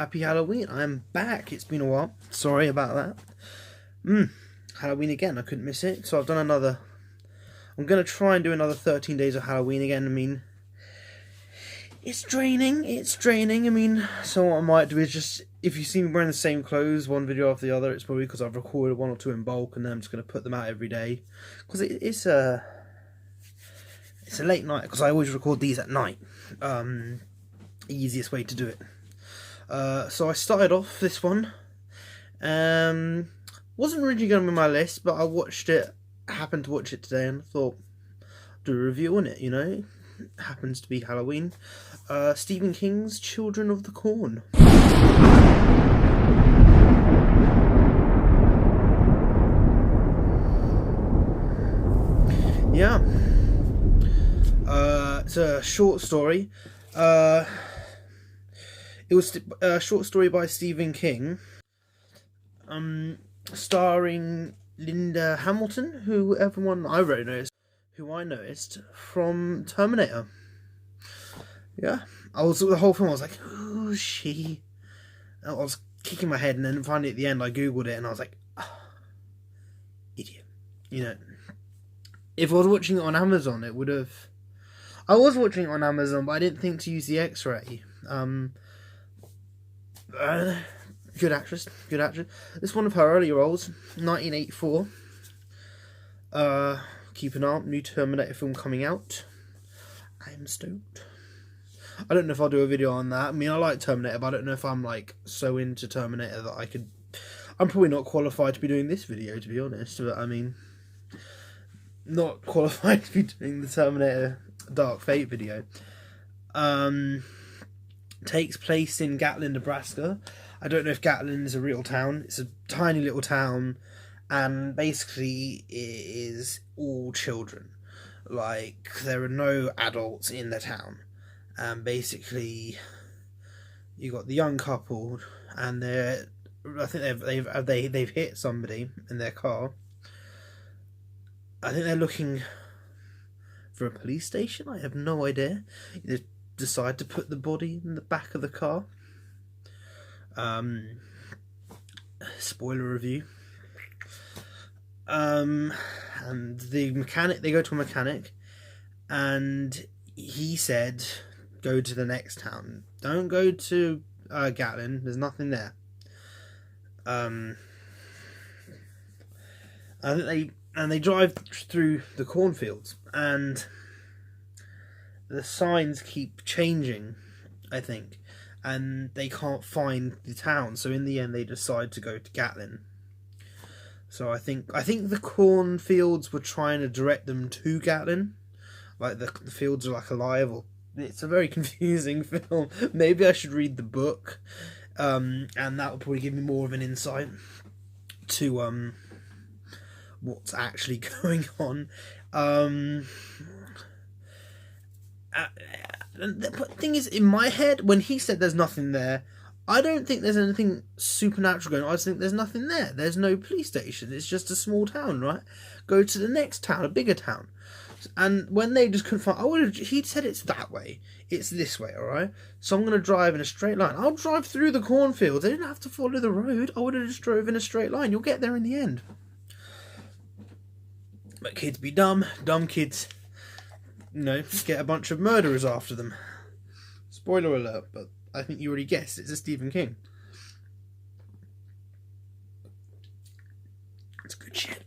Happy Halloween. I am back. It's been a while. Sorry about that. Halloween again. I couldn't miss it. So I've done another... I'm going to try and do another 13 days of Halloween again. I mean, it's draining. It's draining. I mean, so what I might do is just... If you see me wearing the same clothes, one video after the other, it's probably because I've recorded one or two in bulk and then I'm just going to put them out every day. Because it's a late night, because I always record these at night. Easiest way to do it. So I started off this one. Wasn't originally going to be on my list, but I watched it, happened to watch it today, and I thought, do a review on it, you know. It happens to be Halloween. Stephen King's Children of the Corn. Yeah. It's a short story. It was a short story by Stephen King, starring Linda Hamilton, who I noticed from Terminator. Yeah, the whole film I was like, who's she? And I was kicking my head, and then finally at the end I googled it, and I was like, oh, idiot. You know, if I was watching it on Amazon, it would have... I was watching it on Amazon, but I didn't think to use the X-ray. Good actress. This one of her earlier roles, 1984. Keep an eye on new Terminator film coming out. I'm stoked. I don't know if I'll do a video on that. I mean, I like Terminator, but I don't know if I'm like so into Terminator that I could... I'm probably not qualified to be doing this video, to be honest, but I mean, not qualified to be doing the Terminator Dark Fate video. Takes place in Gatlin, Nebraska. I don't know if Gatlin is a real town. It's a tiny little town, and basically it is all children. Like, there are no adults in the town. And basically, you got the young couple, and I think they've hit somebody in their car. I think they're looking for a police station. I have no idea. They decide to put the body in the back of the car. Spoiler review. And the mechanic, they go to a mechanic, and he said, go to the next town. Don't go to Gatlin. There's nothing there. I think they drive through the cornfields, and the signs keep changing, I think, and they can't find the town. So in the end, they decide to go to Gatlin. So I think the cornfields were trying to direct them to Gatlin, like the fields are like alive. Or it's a very confusing film. Maybe I should read the book, and that will probably give me more of an insight to what's actually going on. The thing is, in my head, when he said there's nothing there, I don't think there's anything supernatural going on. I just think there's nothing there. There's no police station. It's just a small town, right? Go to the next town, a bigger town. And when they just couldn't find... He'd said it's that way. It's this way, alright? So I'm going to drive in a straight line. I'll drive through the cornfields. They didn't have to follow the road. I would have just drove in a straight line. You'll get there in the end. But kids be dumb. Dumb kids, you know, get a bunch of murderers after them. Spoiler alert, but I think you already guessed. It's a Stephen King. It's good shit.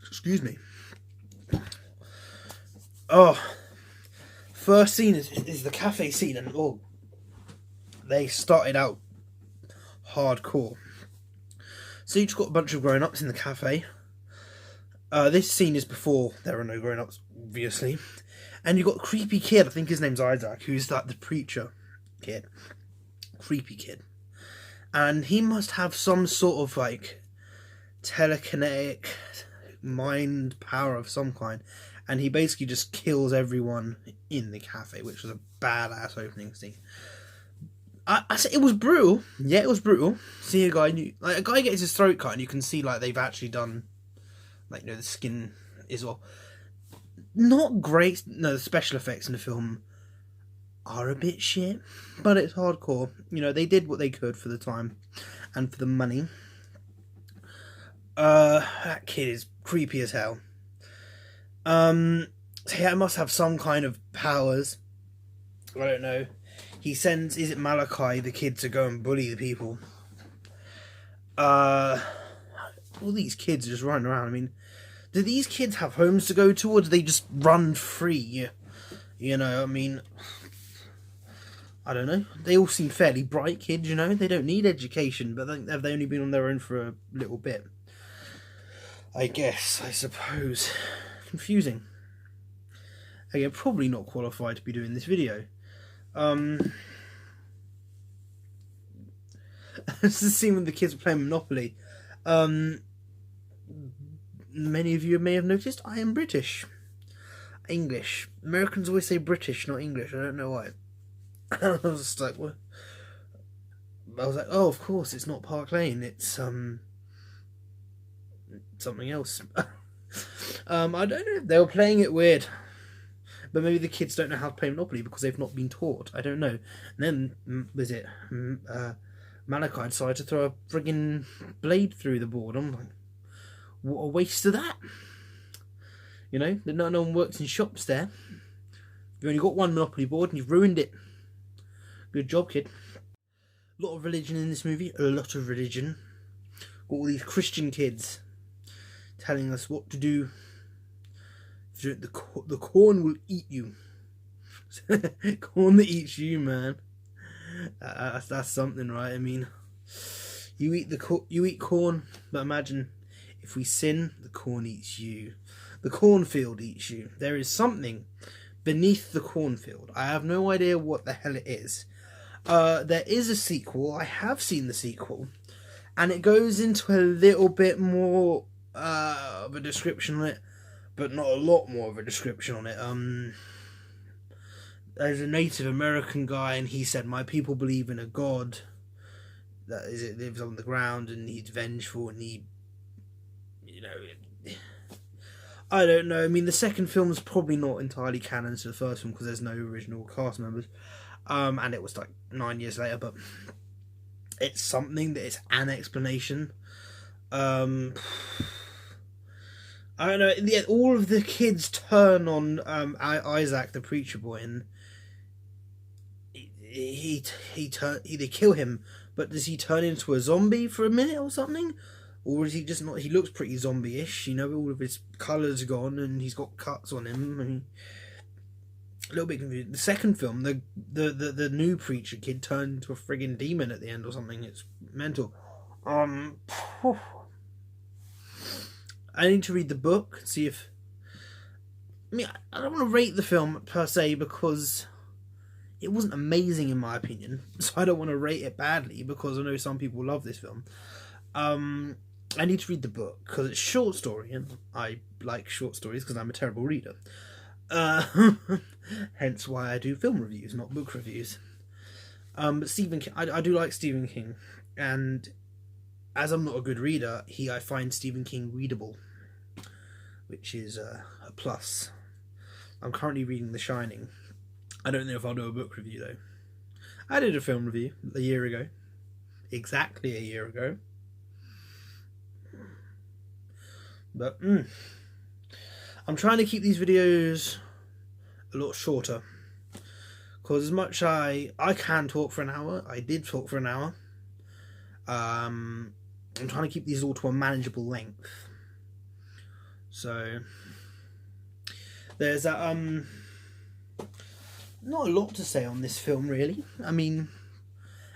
Excuse me. Oh, first scene is the cafe scene, and oh, they started out hardcore. So you just got a bunch of grown-ups in the cafe. This scene is before there are no grown-ups, obviously. And you've got a creepy kid, I think his name's Isaac, who's like the preacher kid. Creepy kid. And he must have some sort of like telekinetic mind power of some kind. And he basically just kills everyone in the cafe, which was a badass opening scene. I said it was brutal. Yeah, it was brutal. See a guy gets his throat cut, and you can see like they've actually done, like, you know, the skin is all not great. No, the special effects in the film are a bit shit, but it's hardcore. You know, they did what they could for the time and for the money. That kid is creepy as hell. So yeah, it must have some kind of powers. I don't know. He sends, is it Malachi, the kid, to go and bully the people. All these kids are just running around. I mean, do these kids have homes to go to, or do they just run free? You know, I mean, I don't know. They all seem fairly bright kids, you know. They don't need education, but have they only been on their own for a little bit? I guess, I suppose. Confusing. Again, probably not qualified to be doing this video. It's the scene when the kids are playing Monopoly. Many of you may have noticed I am British. English. Americans always say British, not English. I don't know why. I was just like, what? I was like, oh, of course, it's not Park Lane. It's something else. I don't know. They were playing it weird. But maybe the kids don't know how to play Monopoly because they've not been taught. I don't know. And then, was it Malachi decided to throw a friggin' blade through the board. I'm like, what a waste of that. You know, no one works in shops there. You've only got one Monopoly board and you've ruined it. Good job, kid. A lot of religion in this movie. A lot of religion. Got all these Christian kids telling us what to do. The corn will eat you. Corn that eats you, man. That's something, right? I mean, you eat corn, but imagine if we sin, the corn eats you. The cornfield eats you. There is something beneath the cornfield. I have no idea what the hell it is. There is a sequel. I have seen the sequel, and it goes into a little bit more of a description on it, but not a lot more of a description on it. There's a Native American guy, and he said, "My people believe in a god that lives on the ground, and he's vengeful, and he, you know." I don't know. I mean, the second film's probably not entirely canon to the first one because there's no original cast members, and it was like 9 years later. But it's something that is an explanation. I don't know. In the end, all of the kids turn on Isaac, the preacher boy, and they kill him. But does he turn into a zombie for a minute or something? Or is he just not? He looks pretty zombie-ish, you know. All of his colours gone, and he's got cuts on him. I mean, a little bit confused. The second film, the new preacher kid turned into a friggin' demon at the end or something. It's mental. I need to read the book, see if... I mean, I don't want to rate the film per se because it wasn't amazing in my opinion. So I don't want to rate it badly because I know some people love this film. I need to read the book because it's a short story and I like short stories because I'm a terrible reader. Hence why I do film reviews, not book reviews. But Stephen King, I do like Stephen King, and as I'm not a good reader, I find Stephen King readable, which is a plus. I'm currently reading The Shining. I don't know if I'll do a book review though. I did a film review a year ago. Exactly a year ago. But I'm trying to keep these videos a lot shorter. Because as much I can talk for an hour, I did talk for an hour. I'm trying to keep these all to a manageable length. So there's that not a lot to say on this film really. I mean,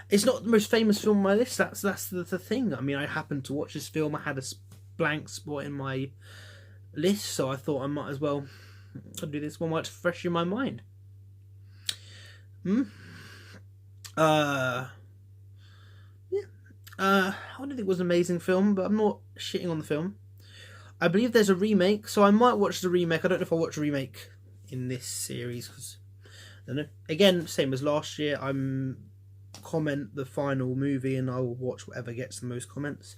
it's not the most famous film on my list. That's the thing. I mean, I happened to watch this film. I had a blank spot in my list, so I thought I might as well do this one while it's fresh in my mind. I don't think it was an amazing film, but I'm not shitting on the film. I believe there's a remake, so I might watch the remake. I don't know if I'll watch a remake in this series, because I don't know. Again, same as last year, I'm comment the final movie and I will watch whatever gets the most comments.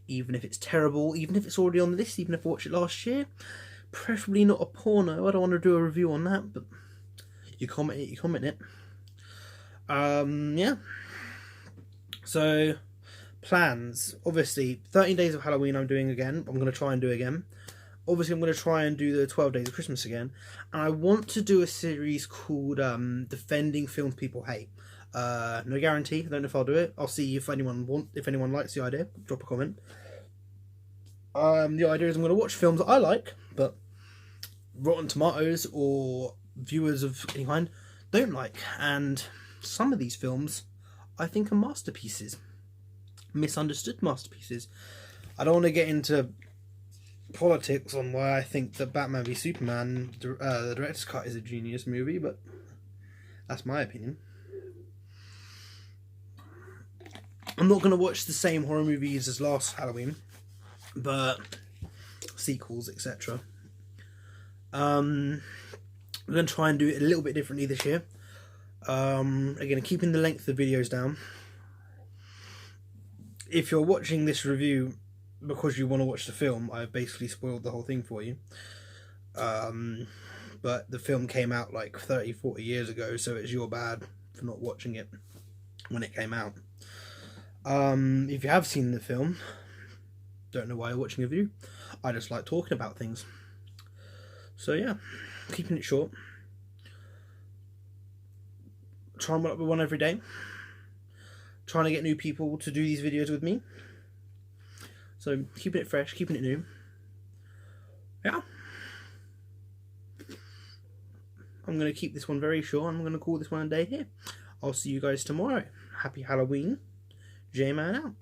Even if it's terrible, even if it's already on the list, even if I watched it last year. Preferably not a porno. I don't want to do a review on that, but you comment it, you comment it. Yeah. So, plans. Obviously, 13 Days of Halloween I'm doing again. I'm going to try and do again. Obviously, I'm going to try and do the 12 Days of Christmas again. And I want to do a series called Defending Films People Hate. No guarantee. I don't know if I'll do it. I'll see if anyone likes the idea. Drop a comment. The idea is I'm going to watch films that I like, but Rotten Tomatoes or viewers of any kind don't like. And some of these films I think are masterpieces. Misunderstood masterpieces. I don't want to get into politics on why I think that Batman v Superman, the director's cut, is a genius movie, but that's my opinion. I'm not going to watch the same horror movies as last Halloween, but sequels, etc. We're going to try and do it a little bit differently this year. Again, keeping the length of the videos down. If you're watching this review because you want to watch the film, I've basically spoiled the whole thing for you. But the film came out like 30-40 years ago, so it's your bad for not watching it when it came out. If you have seen the film, don't know why you're watching a review. I just like talking about things. So yeah, keeping it short. Try and work with one every day. Trying to get new people to do these videos with me. So keeping it fresh, keeping it new. Yeah. I'm going to keep this one very short. I'm going to call this one a day here. I'll see you guys tomorrow. Happy Halloween. J-Man out.